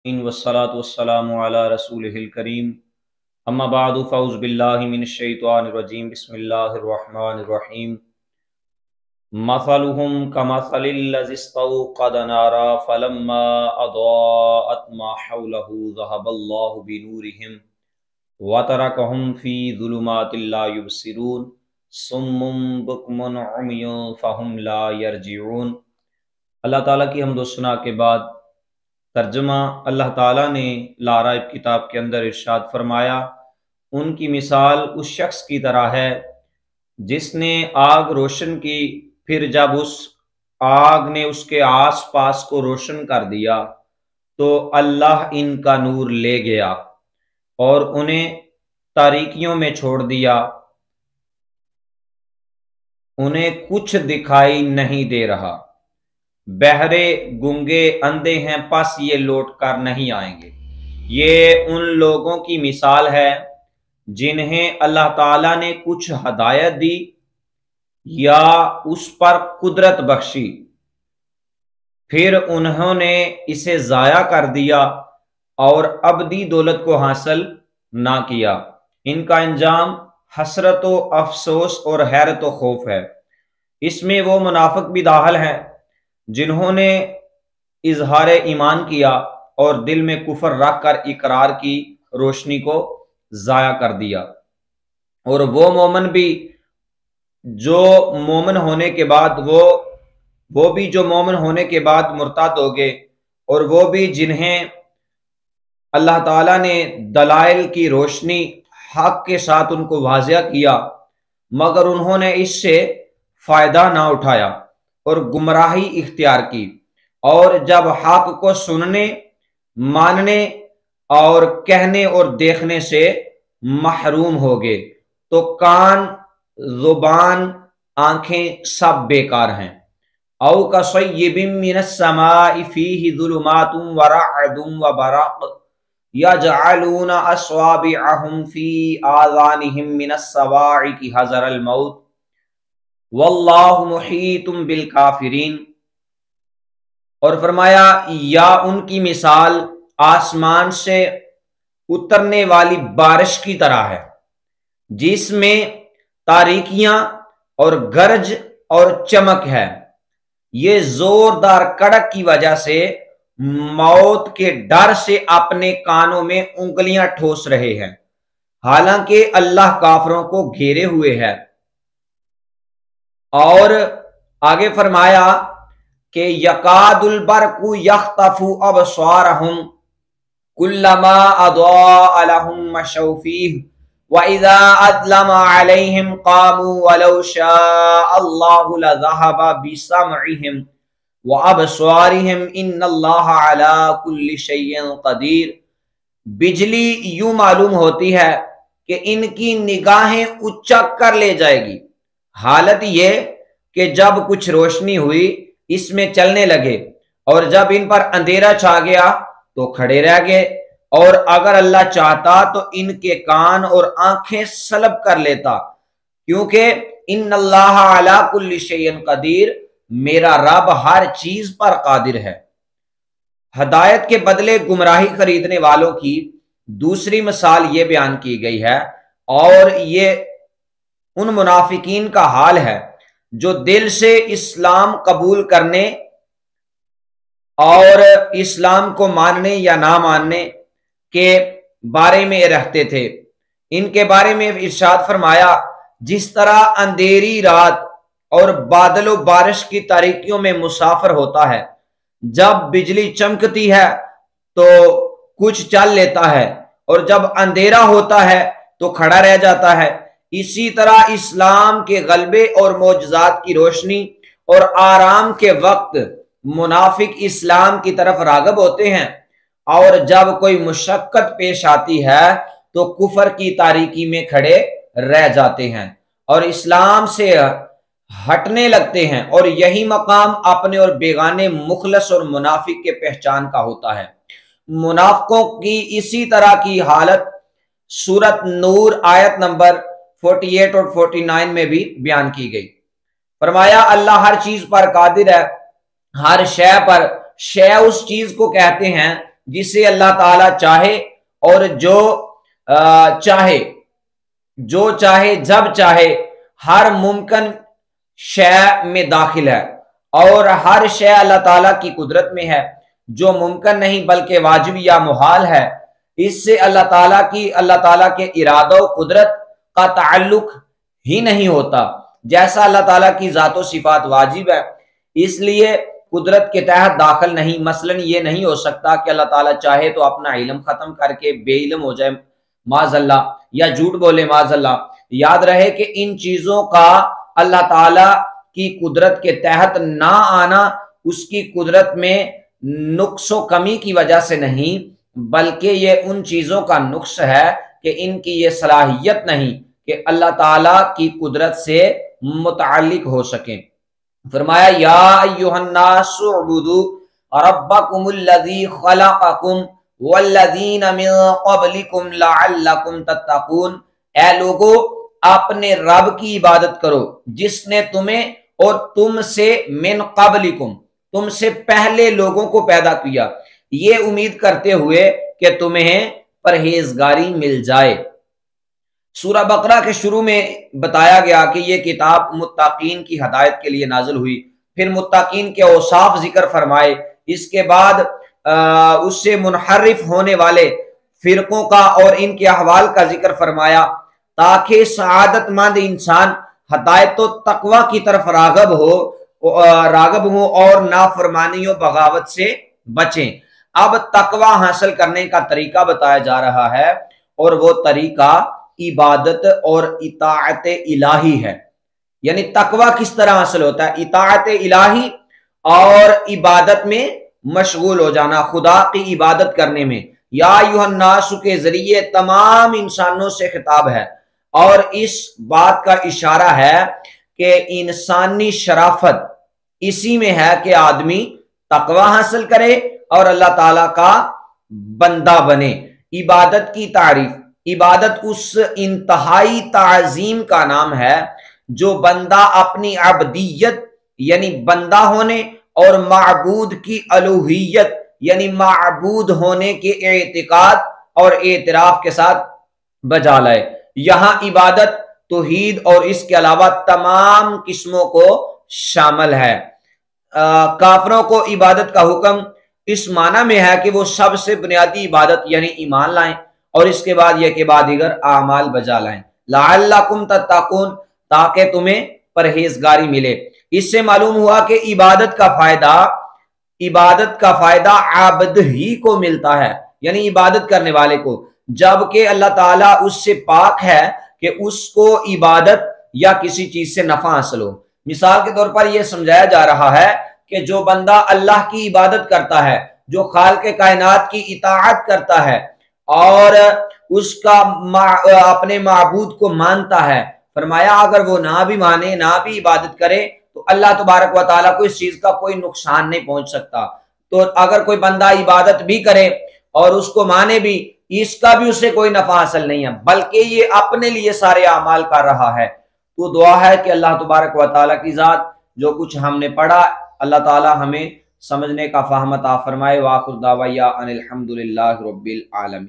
वस्सलातु वस्सलामु अला रसूलिहिल करीम अम्मा बादु फ़अऊज़ु बिल्लाहि मिनश शैतानिर रजीम बिस्मिल्लाहिर रहमानिर रहीम मसलुहुम कमसलिल लज़ी इस्तौक़द नारा फलम्मा अज़ाअत मा हौलहु ज़हबल्लाहु बिनूरिहिम व तरकहुम फ़ी ज़ुलुमातिल ला युबसिरून सुम्मुम बुक्मुन उम्युन फ़हुम ला यरजिऊन। अल्लाह ताला की हम्द व सना के बाद तर्जुमा अल्लाह ताला ने लाराइब किताब के अंदर इरशाद फरमाया, उनकी मिसाल उस शख्स की तरह है जिसने आग रोशन की, फिर जब उस आग ने उसके आस पास को रोशन कर दिया तो अल्लाह इनका नूर ले गया और उन्हें तारीकियों में छोड़ दिया, उन्हें कुछ दिखाई नहीं दे रहा। बहरे गूंगे अंधे हैं, पस ये लौट कर नहीं आएंगे। ये उन लोगों की मिसाल है जिन्हें अल्लाह ताला ने कुछ हदायत दी या उस पर कुदरत बख्शी, फिर उन्होंने इसे ज़ाया कर दिया और अबदी दौलत को हासिल ना किया। इनका अंजाम हसरत व अफसोस और हैरत व खौफ है। इसमें वो मुनाफिक भी दाखिल हैं जिन्होंने इजहार ईमान किया और दिल में कुफर रख कर इकरार की रोशनी को ज़ाया कर दिया, और वो मोमिन भी जो मोमिन होने के बाद वो भी जो मोमिन होने के बाद मुर्ताद हो गए, और वो भी जिन्हें अल्लाह ताला ने दलाइल की रोशनी हक के साथ उनको वाज़िया किया, मगर उन्होंने इससे फ़ायदा ना उठाया और गुमराही इख्तियार की, और जब हक को सुनने, मानने और कहने और देखने से महरूम हो गए तो कान, जुबान, आंखें सब बेकार हैं। औ कसय्यिबिम मिनस समाई फीहि ज़ुलुमातुम व रअदुम व बरक़ यजअलूना अस्वाबिअहुम फी आज़ानिहिम मिनस सवाइक़ि हज़रल मौत वल्लाहु मुहीतुम बिल काफिरीन। और फरमाया, या उनकी मिसाल आसमान से उतरने वाली बारिश की तरह है जिसमें तारीकियां और गरज और चमक है। ये जोरदार कड़क की वजह से मौत के डर से अपने कानों में उंगलियां ठोस रहे हैं, हालांकि अल्लाह काफरों को घेरे हुए है। और आगे फरमाया कि यकादुल बरकु यख्तफु अबसारहुम कुल्लमा अज़ाअ लहुम मशौ फीह व इज़ा अज़लमा अलैहिम क़ामू वलौ शाअल्लाहु लज़हबा बिसमइहिम व अबसारिहिम इन्नल्लाहा अला कुल्लि शैइन क़दीर। बिजली यूं मालूम होती है कि इनकी निगाहें उचक कर ले जाएगी, हालत ये कि जब कुछ रोशनी हुई इसमें चलने लगे, और जब इन पर अंधेरा छा गया तो खड़े रह गए, और अगर अल्लाह चाहता तो इनके कान और आंखें सलब कर लेता, क्योंकि इन्नल्लाह अला कुल्लि शैइन कदीर, मेरा रब हर चीज पर कादिर है। हदायत के बदले गुमराही खरीदने वालों की दूसरी मिसाल ये बयान की गई है, और ये उन मुनाफिकीन का हाल है जो दिल से इस्लाम कबूल करने और इस्लाम को मानने या ना मानने के बारे में रहते थे। इनके बारे में इरशाद फरमाया, जिस तरह अंधेरी रात और बादलों बारिश की तारीकियों में मुसाफिर होता है, जब बिजली चमकती है तो कुछ चल लेता है, और जब अंधेरा होता है तो खड़ा रह जाता है, इसी तरह इस्लाम के गलबे और मोजज़ात की रोशनी और आराम के वक्त मुनाफिक इस्लाम की तरफ राग़िब होते हैं, और जब कोई मुशक्कत पेश आती है तो कुफर की तारीकी में खड़े रह जाते हैं और इस्लाम से हटने लगते हैं, और यही मकाम अपने और बेगाने मुखलस और मुनाफिक के पहचान का होता है। मुनाफिकों की इसी तरह की हालत सूरत नूर आयत नंबर 48 और 49 में भी बयान की गई। फरमाया, अल्लाह हर चीज पर कादिर है, हर शय पर। शय उस चीज को कहते हैं जिसे अल्लाह ताला चाहे और जो चाहे जब चाहे हर मुमकिन शय में दाखिल है, और हर शय अल्लाह ताला की कुदरत में है। जो मुमकिन नहीं बल्कि वाजिब या मुहाल है, इससे अल्लाह ताला के इरादा और कुदरत का ताल्लुक ही नहीं होता। जैसा अल्लाह ताला की ज़ातो सिफात वाजिब है, इसलिए कुदरत के तहत दाखिल नहीं। मसलन ये नहीं हो सकता कि अल्लाह ताला चाहे तो अपना इल्म खत्म करके बेइल्म हो जाए माज़अल्लाह, या झूठ बोले माज़अल्लाह। याद रहे कि इन चीजों का अल्लाह ताला की कुदरत के तहत ना आना उसकी कुदरत में नुक्सो कमी की वजह से नहीं, बल्कि ये उन चीजों का नुक्स है कि इनकी ये सलाहियत नहीं कि अल्लाह ताला की कुदरत से मुताल्लिक हो सके। फरमाया या अय्युहन्नासु उबुदू रब्बकुमुल्लज़ी खलक़कुम वल्लज़ीना मिन क़ब्लिकुम लअल्लकुम तत्तक़ून। ऐ लोगो, अपने रब की इबादत करो जिसने तुम्हें और तुमसे मिन क़ब्लिकुम, तुमसे पहले लोगों को पैदा किया, ये उम्मीद करते हुए कि तुम्हें परहेजगारी मिल जाए। सूरह बकरा के शुरू में बताया गया कि यह किताब मुत्ताकीन की हदायत के लिए नाजिल हुई। फिर मुत्ताकीन के औसाफ जिक्र फरमाए। इसके बाद उससे मुनहरिफ होने वाले फिरकों का और इनके अहवाल का जिक्र फरमाया, ताकि सआदतमंद इंसान हदायत और तकवा की तरफ रागब हो और नाफरमानियों बगावत से बचें। अब तकवा हासिल करने का तरीका बताया जा रहा है, और वो तरीका इबादत और इताअत इलाही है। यानी तकवा किस तरह हासिल होता है? इताअत इलाही और इबादत में मशगूल हो जाना, खुदा की इबादत करने में। या अय्युहन्नासु के जरिए तमाम इंसानों से खिताब है, और इस बात का इशारा है कि इंसानी शराफत इसी में है कि आदमी तकवा हासिल करे और अल्लाह ताला का बंदा बने। इबादत की तारीफ, इबादत उस इंतहाई ताजीम का नाम है जो बंदा अपनी अब्दियत यानी बंदा होने और माबूद की अलूहियत यानी माबूद होने के एतिकाद और एतराफ के साथ बजा लाए। यहां इबादत तौहीद और इसके अलावा तमाम किस्मों को शामिल है। काफरों को इबादत का हुक्म इस माना में है कि वो सबसे बुनियादी इबादत यानी ईमान लाएं, और इसके बाद यह के बाद दीगर आमाल बजा लाएं। लअल्लकुम तत्तकून, ताकि तुम्हें परहेजगारी मिले। इससे मालूम हुआ कि इबादत का फायदा आबद ही को मिलता है, यानी इबादत करने वाले को, जबकि अल्लाह ताला उससे पाक है कि उसको इबादत या किसी चीज से नफा हासिल हो। मिसाल के तौर पर यह समझाया जा रहा है कि जो बंदा अल्लाह की इबादत करता है, जो खालिक कायनात की इताअत करता है और उसका अपने माबूद को मानता है, फरमाया अगर वो ना भी माने ना भी इबादत करे तो अल्लाह तबारक व तआला को इस चीज का कोई नुकसान नहीं पहुंच सकता। तो अगर कोई बंदा इबादत भी करे और उसको माने भी, इसका भी उसे कोई नफा हासिल नहीं है, बल्कि ये अपने लिए सारे अमाल कर रहा है। तो दुआ है कि अल्लाह तबारक व तआला की जात जो कुछ हमने पढ़ा, अल्लाह ताला हमें समझने का फ़हम अता फरमाए। वाखिर दावैया अनिल हम्दुलिल्लाहि रब्बिल आलमीन।